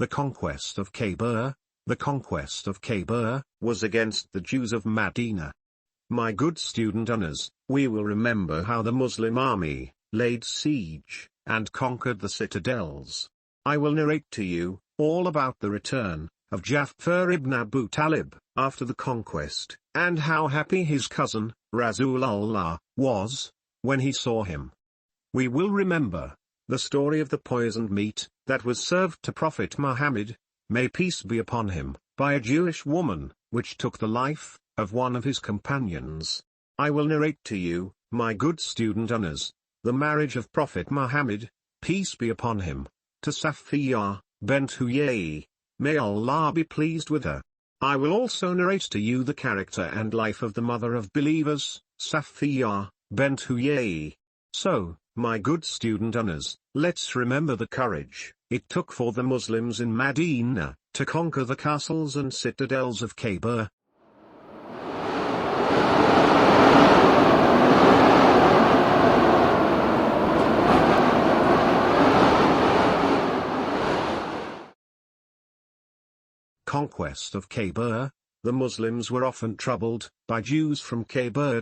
The Conquest of Khaybar. The Conquest of Khaybar was against the Jews of Medina. My good student Anas, we will remember how the Muslim army laid siege and conquered the citadels. I will narrate to you all about the return of Ja'far ibn Abu Talib after the conquest, and how happy his cousin, Rasulullah, was when he saw him. We will remember the story of the poisoned meat that was served to Prophet Muhammad, may peace be upon him, by a Jewish woman, which took the life of one of his companions. I will narrate to you, my good student Anas, the marriage of Prophet Muhammad, peace be upon him, to Safiyah, bint Huayy, may Allah be pleased with her. I will also narrate to you the character and life of the mother of believers, Safiyah, bint Huayy. So, my good student Anas, let's remember the courage it took for the Muslims in Medina to conquer the castles and citadels of Khaybar. Conquest of Khaybar. The Muslims were often troubled by Jews from Khaybar.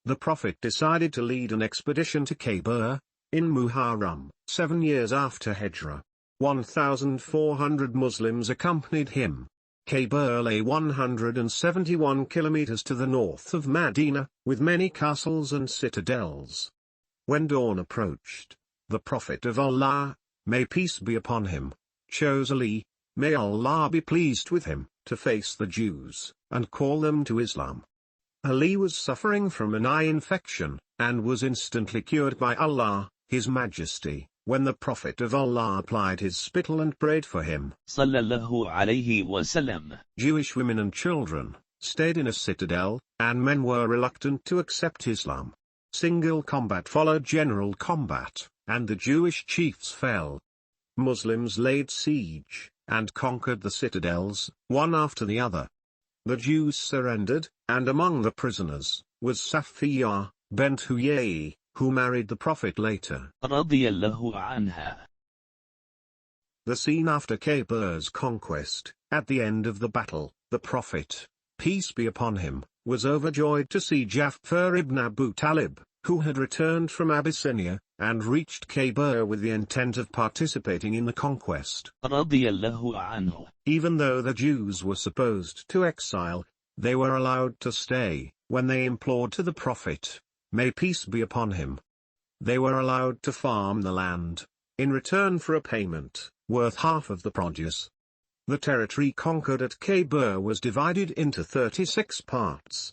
The Prophet decided to lead an expedition to Khaybar in Muharram, 7 years after Hijrah. 1,400 Muslims accompanied him. Khaybar lay 171 kilometers to the north of Medina, with many castles and citadels. When dawn approached, the Prophet of Allah, may peace be upon him, chose Ali, may Allah be pleased with him, to face the Jews, and call them to Islam. Ali was suffering from an eye infection, and was instantly cured by Allah, His Majesty, when the Prophet of Allah applied his spittle and prayed for him. Sallallahu alayhi wasallam. Jewish women and children stayed in a citadel, and men were reluctant to accept Islam. Single combat followed general combat, and the Jewish chiefs fell. Muslims laid siege and conquered the citadels, one after the other. The Jews surrendered, and among the prisoners was Safiyah, bint Huayy, who married the Prophet later. Radiyallahu anha. The scene after Khaybar's conquest. At the end of the battle, the Prophet, peace be upon him, was overjoyed to see Ja'far ibn Abu Talib, who had returned from Abyssinia, and reached Khaybar with the intent of participating in the conquest. Radiyallahu anhu. Even though the Jews were supposed to exile, they were allowed to stay, when they implored to the Prophet, may peace be upon him. They were allowed to farm the land, in return for a payment, worth half of the produce. The territory conquered at Khaybar was divided into 36 parts.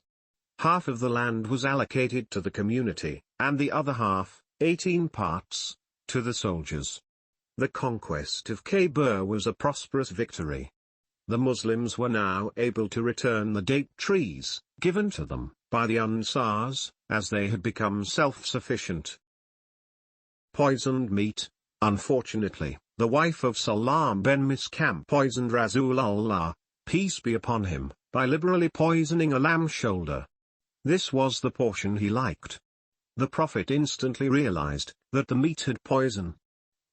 Half of the land was allocated to the community, and the other half, 18 parts, to the soldiers. The conquest of Khaybar was a prosperous victory. The Muslims were now able to return the date trees, given to them by the Ansars, as they had become self-sufficient. Poisoned meat. Unfortunately, the wife of Salam ben Miskam poisoned Rasulullah, peace be upon him, by liberally poisoning a lamb shoulder. This was the portion he liked. The Prophet instantly realized that the meat had poison.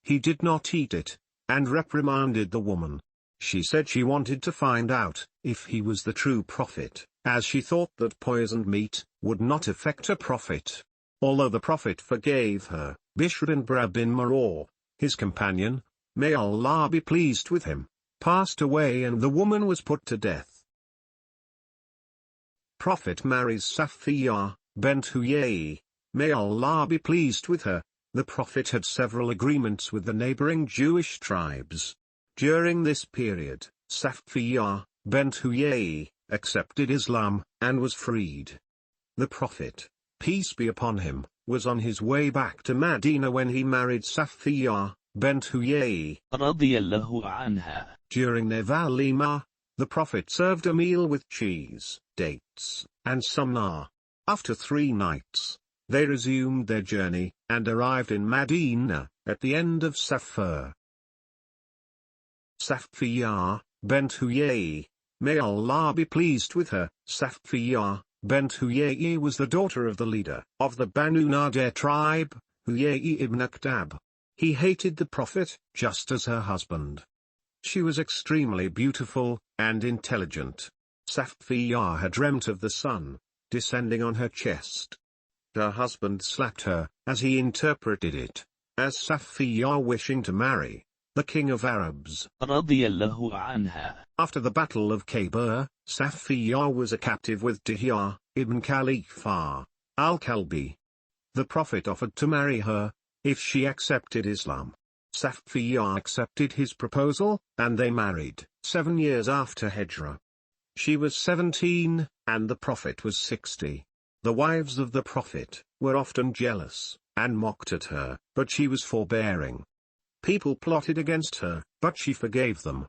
He did not eat it, and reprimanded the woman. She said she wanted to find out if he was the true prophet, as she thought that poisoned meat would not affect a prophet. Although the Prophet forgave her, Bishr bin Bara bin Maror, his companion, may Allah be pleased with him, passed away and the woman was put to death. Prophet marries Safiyah, bint Huayy, may Allah be pleased with her. The Prophet had several agreements with the neighboring Jewish tribes. During this period, Safiyah, bint Huayy, accepted Islam, and was freed. The Prophet, peace be upon him, was on his way back to Medina when he married Safiyah, bint Huayy. Radiyallahu anha. During their walima, the Prophet served a meal with cheese, dates, and sumnar. After 3 nights, they resumed their journey, and arrived in Medina, at the end of Safar. Safiyah, bint Huayy, may Allah be pleased with her. Safiyah, bint Huayy was the daughter of the leader of the Banu Nadir tribe, Huayy ibn Akhtab. He hated the Prophet, just as her husband. She was extremely beautiful, and intelligent. Safiyah had dreamt of the sun, descending on her chest. Her husband slapped her, as he interpreted it, as Safiyah wishing to marry the king of Arabs. رضي الله عنها. After the battle of Khaybar, Safiyah was a captive with Dihya ibn Khalifa al-Kalbi. The Prophet offered to marry her, if she accepted Islam. Safiyah accepted his proposal, and they married, 7 years after Hijrah. She was 17, and the Prophet was 60. The wives of the Prophet were often jealous, and mocked at her, but she was forbearing. People plotted against her, but she forgave them.